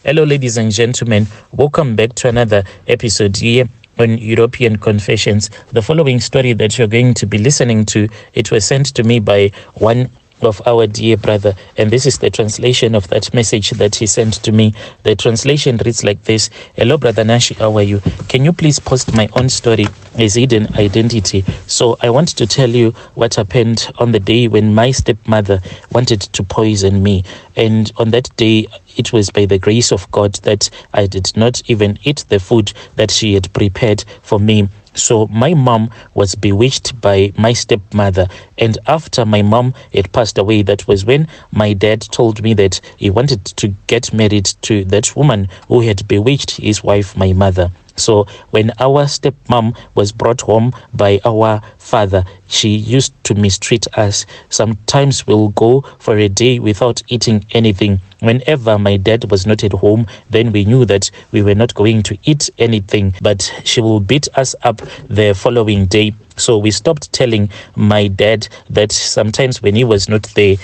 Hello, ladies and gentlemen. Welcome back to another episode here on European Confessions. The following story that you're going to be listening to, it was sent to me by one of our dear brother, and this is the translation of that message that he sent to me. The translation reads like this: Hello, Brother Nashi, how are you? Can you please post my own story as hidden identity? So I want to tell you what happened on the day when my stepmother wanted to poison me. And on that day, it was by the grace of God that I did not even eat the food that she had prepared for me. So my mom was bewitched by my stepmother, and after my mom had passed away, that was when my dad told me that he wanted to get married to that woman who had bewitched his wife, my mother. So when our stepmom was brought home by our father, she used to mistreat us. Sometimes we'll go for a day without eating anything. Whenever my dad was not at home, then we knew that we were not going to eat anything, but she will beat us up the following day. So we stopped telling my dad that sometimes when he was not there,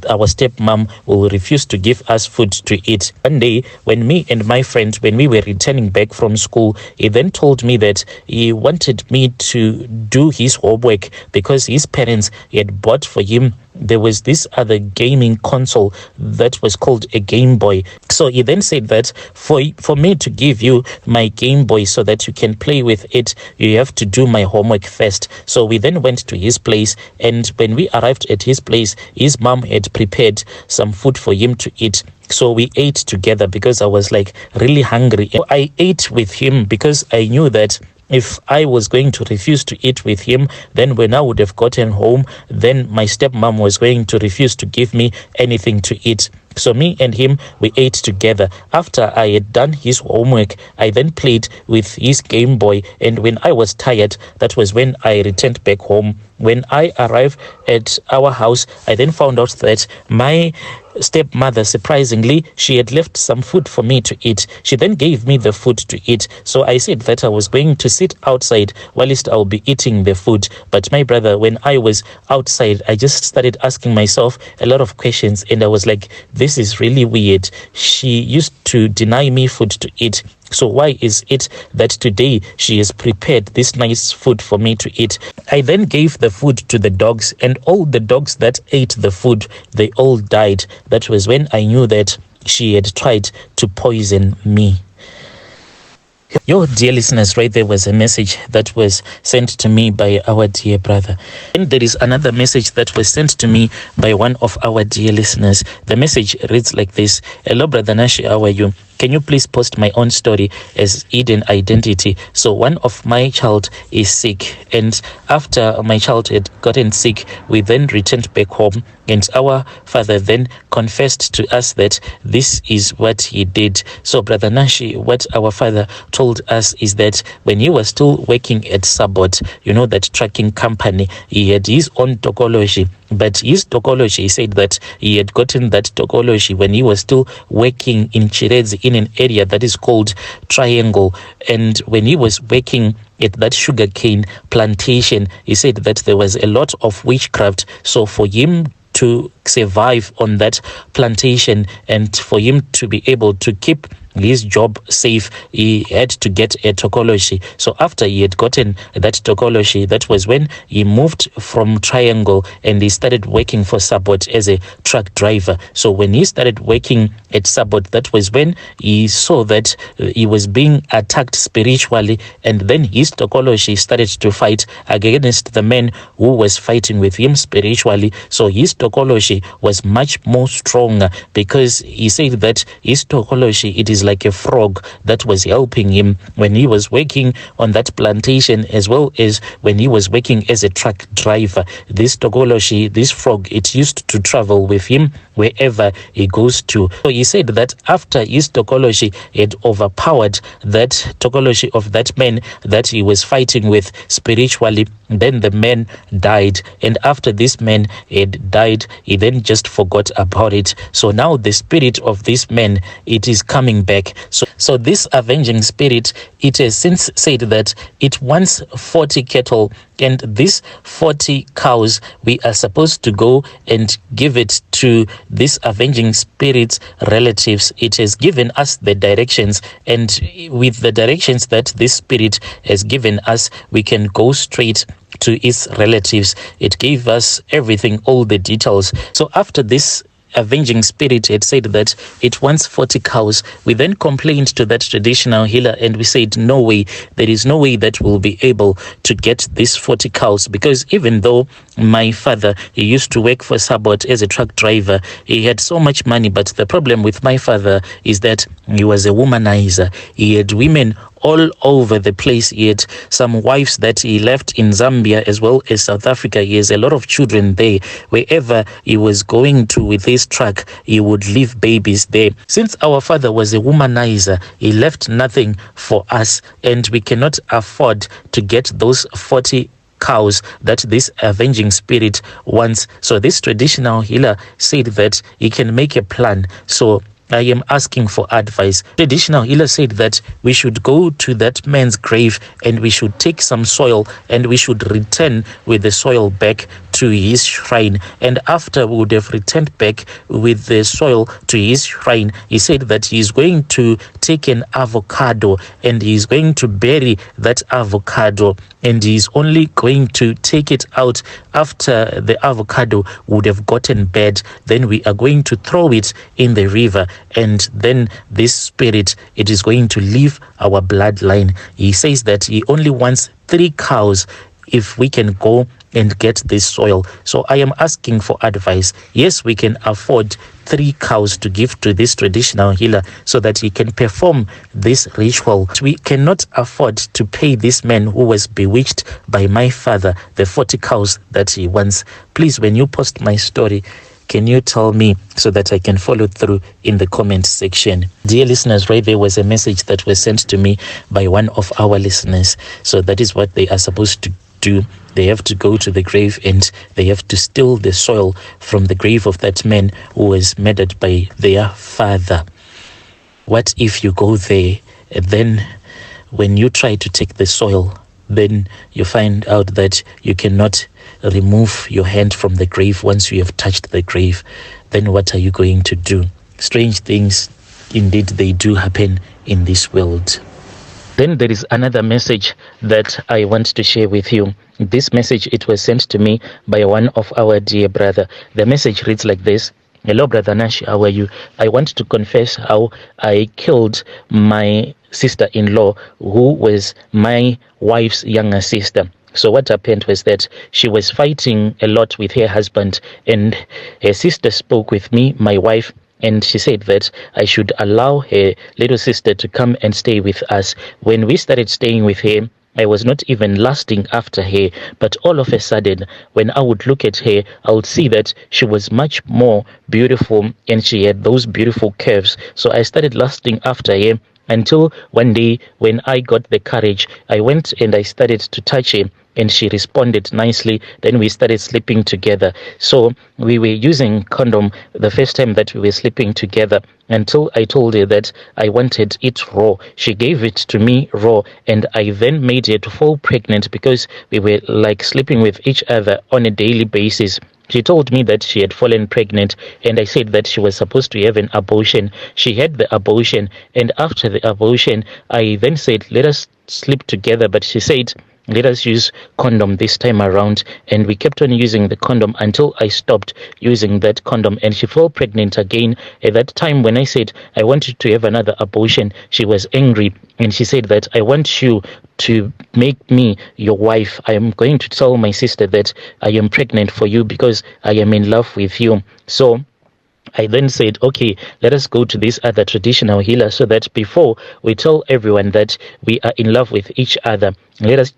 our stepmom will refuse to give us food to eat. One day, when me and my friend, when we were returning back from school, he then told me that he wanted me to do his homework because his parents had bought for him. There was this other gaming console that was called a Game Boy. So he then said that for me to give you my Game Boy so that you can play with it, you have to do my homework first. So we then went to his place, and when we arrived at his place, his mom had prepared some food for him to eat. So we ate together because I was like really hungry. I ate with him because I knew that if I was going to refuse to eat with him, then when I would have gotten home, then my stepmom was going to refuse to give me anything to eat. So me and him, we ate together. After I had done his homework, I then played with his Game Boy. And when I was tired, that was when I returned back home. When I arrived at our house, I then found out that my stepmother, surprisingly, she had left some food for me to eat. She then gave me the food to eat. So I said that I was going to sit outside whilst I'll be eating the food. But my brother, when I was outside, I just started asking myself a lot of questions, and I was like, this is really weird. She used to deny me food to eat. So why is it that today she has prepared this nice food for me to eat? I then gave the food to the dogs, and all the dogs that ate the food, they all died. That was when I knew that she had tried to poison me. Your dear listeners, right there was a message that was sent to me by our dear brother. And there is another message that was sent to me by one of our dear listeners. The message reads like this: Hello, Brother Nashi, how are you? Can you please post my own story as hidden identity? So one of my child is sick, and after my child had gotten sick, we then returned back home, and our father then confessed to us that this is what he did. So Brother Nashi, what our father told us is that when he was still working at Sabot, you know, that trucking company, he had his own tokology. But his tokology, he said that he had gotten that tokology when he was still working in Chirezi, in an area that is called Triangle. And when he was working at that sugarcane plantation, he said that there was a lot of witchcraft. So for him to survive on that plantation and for him to be able to keep his job safe, he had to get a tokology. So after he had gotten that tokology, that was when he moved from Triangle and he started working for Sabot as a truck driver. So when he started working at Sabot, that was when he saw that he was being attacked spiritually, and then his tokology started to fight against the man who was fighting with him spiritually. So his tokology was much more stronger because he said that his tokology, it is like a frog that was helping him when he was working on that plantation, as well as when he was working as a truck driver. This tokology, this frog, it used to travel with him wherever he goes to. So he said that after his tokology had overpowered that tokology of that man that he was fighting with spiritually, then the man died. And after this man had died, he then just forgot about it. So now the spirit of this man, it is coming back. So this avenging spirit, it has since said that it wants 40 cattle And these 40 cows, we are supposed to go and give it to this avenging spirit's relatives. It has given us the directions, and with the directions that this spirit has given us, we can go straight to his relatives. It gave us everything, all the details. So after this avenging spirit had said that it wants 40 cows, we then complained to that traditional healer, and we said, no way, there is no way that we'll be able to get these 40 cows, because even though my father, he used to work for Sabot as a truck driver, he had so much money, but the problem with my father is that he was a womanizer. He had women all over the place. He had some wives that he left in Zambia as well as South Africa. He has a lot of children there. Wherever he was going to with his truck, he would leave babies there. Since our father was a womanizer, he left nothing for us, and we cannot afford to get those 40 cows that this avenging spirit wants. So this traditional healer said that he can make a plan. So I am asking for advice. Traditional healer said that we should go to that man's grave and we should take some soil and we should return with the soil back to his shrine. And after we would have returned back with the soil to his shrine, he said that he is going to take an avocado and he is going to bury that avocado, and he is only going to take it out after the avocado would have gotten bad. Then we are going to throw it in the river, and then this spirit, it is going to leave our bloodline. He says that he only wants 3 cows if we can go and get this soil. So I am asking for advice. Yes, we can afford 3 cows to give to this traditional healer so that he can perform this ritual. We cannot afford to pay this man who was bewitched by my father the 40 cows that he wants. Please, when you post my story, can you tell me so that I can follow through in the comment section? Dear listeners, right there was a message that was sent to me by one of our listeners. So that is what they are supposed to do. They have to go to the grave and they have to steal the soil from the grave of that man who was murdered by their father. What if you go there and then when you try to take the soil, then you find out that you cannot remove your hand from the grave once you have touched the grave? Then what are you going to do? Strange things, indeed, they do happen in this world. Then there is another message that I want to share with you. This message, it was sent to me by one of our dear brother. The message reads like this. Hello, Brother Nash, how are you? I want to confess how I killed my sister-in-law, who was my wife's younger sister. So what happened was that she was fighting a lot with her husband, and her sister spoke with me, my wife, and she said that I should allow her little sister to come and stay with us. When we started staying with her, I was not even lusting after her, but all of a sudden, when I would look at her, I would see that she was much more beautiful and she had those beautiful curves. So I started lusting after her until one day when I got the courage, I went and I started to touch her, and she responded nicely. Then we started sleeping together. So we were using condom the first time that we were sleeping together, until I told her that I wanted it raw. She gave it to me raw, and I then made her to fall pregnant because we were like sleeping with each other on a daily basis. She told me that she had fallen pregnant, and I said that she was supposed to have an abortion. She had the abortion, and after the abortion, I then said, let us sleep together. But she said, let us use condom this time around, and we kept on using the condom until I stopped using that condom, and she fell pregnant again. At that time when I said I wanted to have another abortion, she was angry, and she said that I want you to make me your wife. I am going to tell my sister that I am pregnant for you because I am in love with you. So I then said, okay, let us go to this other traditional healer so that before we tell everyone that we are in love with each other, let us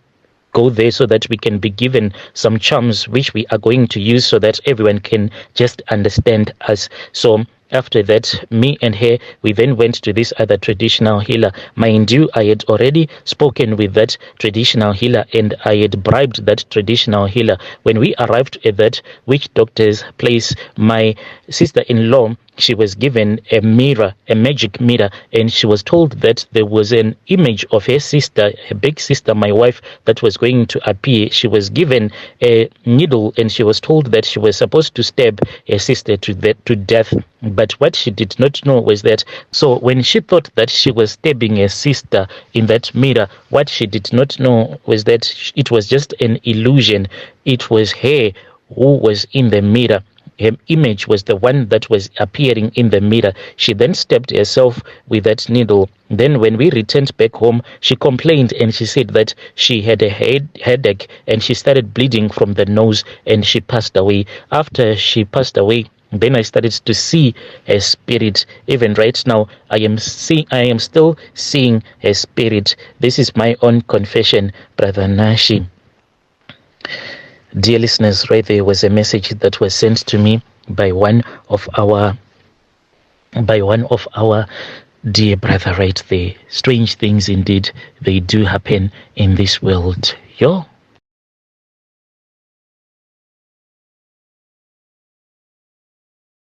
go there so that we can be given some charms which we are going to use so that everyone can just understand us. So after that, me and her, we then went to this other traditional healer. Mind you, I had already spoken with that traditional healer and I had bribed that traditional healer. When we arrived at that witch doctor's place, my sister-in-law, she was given a mirror, a magic mirror, and she was told that there was an image of her sister, her big sister, my wife, that was going to appear. She was given a needle, and she was told that she was supposed to stab her sister to death. But what she did not know was that, so when she thought that she was stabbing her sister in that mirror, what she did not know was that it was just an illusion. It was her who was in the mirror. Her image was the one that was appearing in the mirror. She then stabbed herself with that needle. Then when we returned back home, she complained and she said that she had a headache and she started bleeding from the nose and she passed away. After she passed away, then I started to see a spirit. Even right now, I am still seeing a spirit. This is my own confession, Brother Nashi. Dear listeners, right there was a message that was sent to me by one of our dear brother right there. Strange things indeed, they do happen in this world. Yo.